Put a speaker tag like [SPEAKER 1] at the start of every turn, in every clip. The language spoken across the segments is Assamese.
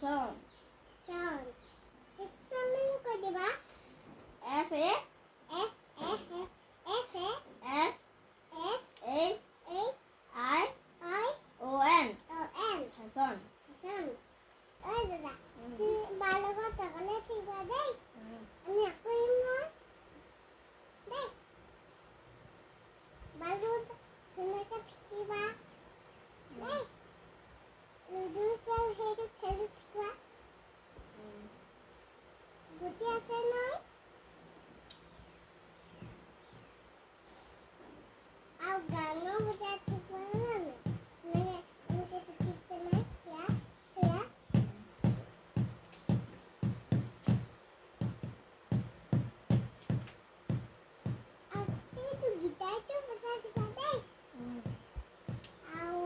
[SPEAKER 1] Son.
[SPEAKER 2] Son. Spelling koi diba?
[SPEAKER 1] F A
[SPEAKER 2] F F F A
[SPEAKER 1] S
[SPEAKER 2] S
[SPEAKER 1] H
[SPEAKER 2] H
[SPEAKER 1] I
[SPEAKER 2] I
[SPEAKER 1] O N.
[SPEAKER 2] O N.
[SPEAKER 1] Son.
[SPEAKER 2] Son. Oi dada. Balo ko takale tiba deh. Ani aku ini. Deh. Balo kena ke tiba. Deh. Ludu kel hedu kel tiba. Guti ase noi. Au gano buta tiba mana? Nanya untuk kita mai ya. Ya. Aku itu gitar itu buta tiba deh. Au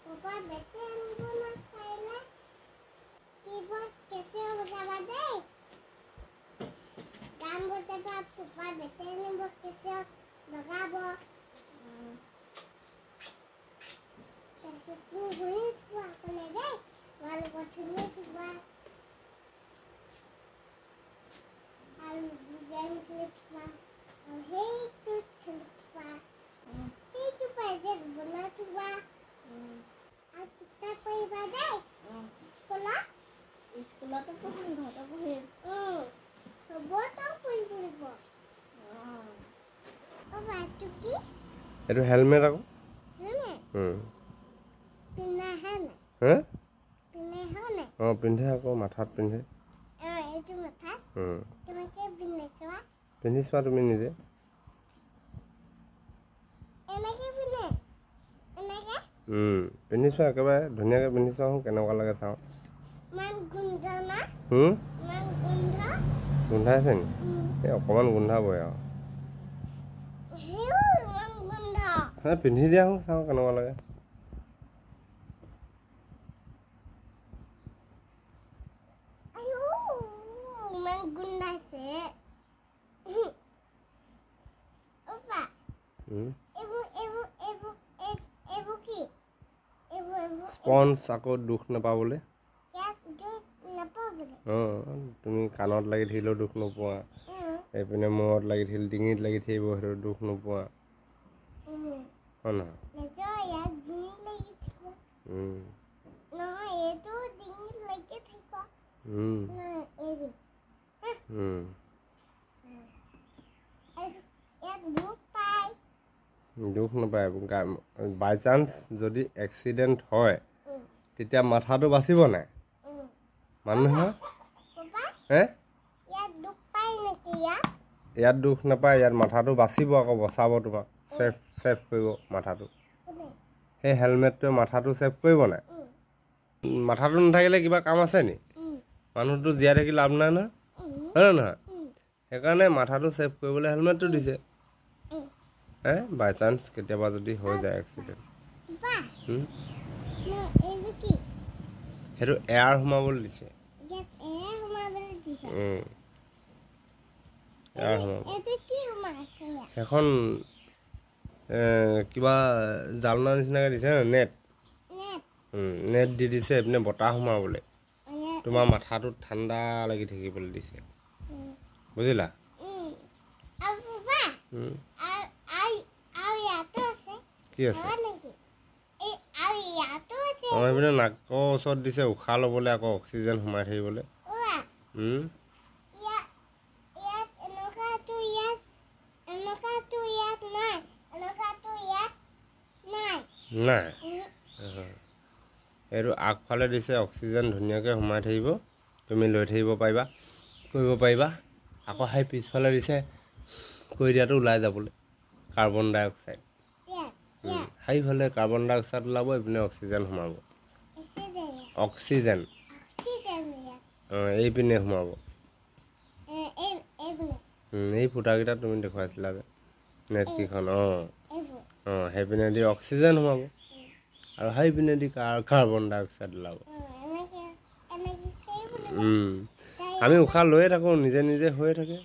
[SPEAKER 2] papa bete anguna kaila. Keyboard कैसे बजावा दे गान बोलते तो आप पप्पा बेटे ने वो कैसे बजाबो कैसे तू हुई हुआ करे दे वाले को छुने हुआ और गेम खेलवा और हे तू खेलवा हे तू पैसे बना हुआ आज कितना कोई बजा स्कूल
[SPEAKER 1] স্কুলতে পঢ়িম ঘৰতে পঢ়িম
[SPEAKER 2] চবতে পঢ়িব বাটো কি
[SPEAKER 3] এইটো হেলমেট আকৌ
[SPEAKER 2] পিন্ধা হেনে
[SPEAKER 3] হে
[SPEAKER 2] পিন্ধা হেনে
[SPEAKER 3] পিন্ধে আকৌ মাথাত পিন্ধে
[SPEAKER 2] এইটো মাথাত তোমাকে পিন্ধিছোৱা
[SPEAKER 3] পিন্ধি চোৱা তুমি নিজে
[SPEAKER 2] এনেকে পিন্ধে এনেকে
[SPEAKER 3] পিন্ধি চোৱা একেবাৰে ধুনীয়াকৈ পিন্ধি চোৱা কেনেকুৱা লাগে চাওঁ
[SPEAKER 2] মান গুন্ধা না মান গুন্ধা
[SPEAKER 3] গোন্ধাইছে নি এই অকণমান গোন্ধাবই আৰু
[SPEAKER 2] মান গুন্ধা
[SPEAKER 3] পিন্ধি দিয়া চাওঁ কেনেকুৱা লাগে
[SPEAKER 2] আয়ো মান গুন্ধাইছে ওপা এবু কি
[SPEAKER 3] স্পঞ্জ আকৌ দুখ নাপাবলৈ তুমি কাণত লাগি থাকিলেও দুখ নোপোৱা এইপিনে মূৰত লাগি থাকিলে ডিঙিত লাগি থাকিব সেইটো দুখ নোপোৱা হয় নহয় দুখ নাপায় বাই চান্স যদি এক্সিডেণ্ট হয় তেতিয়া মাথাটো বাচিব নাই মানুহে হে ইয়াত দুখ নাপায় ইয়াত মাথাটো বাচিব আকৌ বচাব তোমাক ছেফ কৰিব মাথাটো সেই হেলমেটটোৱে মাথাটো ছেফ কৰিব নাই মাথাটো নাথাকিলে কিবা কাম আছে নি মানুহটো জীয়াই থাকি লাভ নাই নহয় হয় নহয় সেইকাৰণে মাথাটো ছেফ কৰিবলৈ হেলমেটটো দিছে বাই চান্স কেতিয়াবা যদি হৈ যায় এক্সিডেণ্ট সেইটো এয়াৰ সোমাবলৈ দিছে সেইখন কিবা জালনা নিচিনাকৈ দিছে নেট নেট দি দিছে এইপিনে বতাহ সোমাবলৈ তোমাৰ মাথাটোত ঠাণ্ডা লাগি থাকিবলৈ দিছে বুজিলা কি আছে এইপিনে নাকৰ ওচৰত দিছে উশাহ ল'বলৈ আকৌ অক্সিজেন সোমাই থাকিবলৈ নাই এইটো আগফালে দিছে অক্সিজেন ধুনীয়াকৈ সোমাই থাকিব তুমি লৈ থাকিব পাৰিবা কৰিব পাৰিবা আকৌ সেই পিছফালে দিছে কৰি দিয়াটো ওলাই যাবলৈ কাৰ্বন ডাই অক্সাইড সেইফালে কাৰ্বন ডাই অক্সাইড ওলাব এইপিনে অক্সিজেন সোমাব অক্সিজেন এইপিনে সোমাব এই ফুটাকেইটা তুমি দেখুৱাইছিলা যে নেটকেইখন সেইপিনে দি অক্সিজেন সোমাব আৰু সেইপিনে দি কাৰ্বন ডাই অক্সাইড ওলাব আমি উশাহ লৈয়ে থাকোঁ নিজে নিজে হৈয়ে থাকে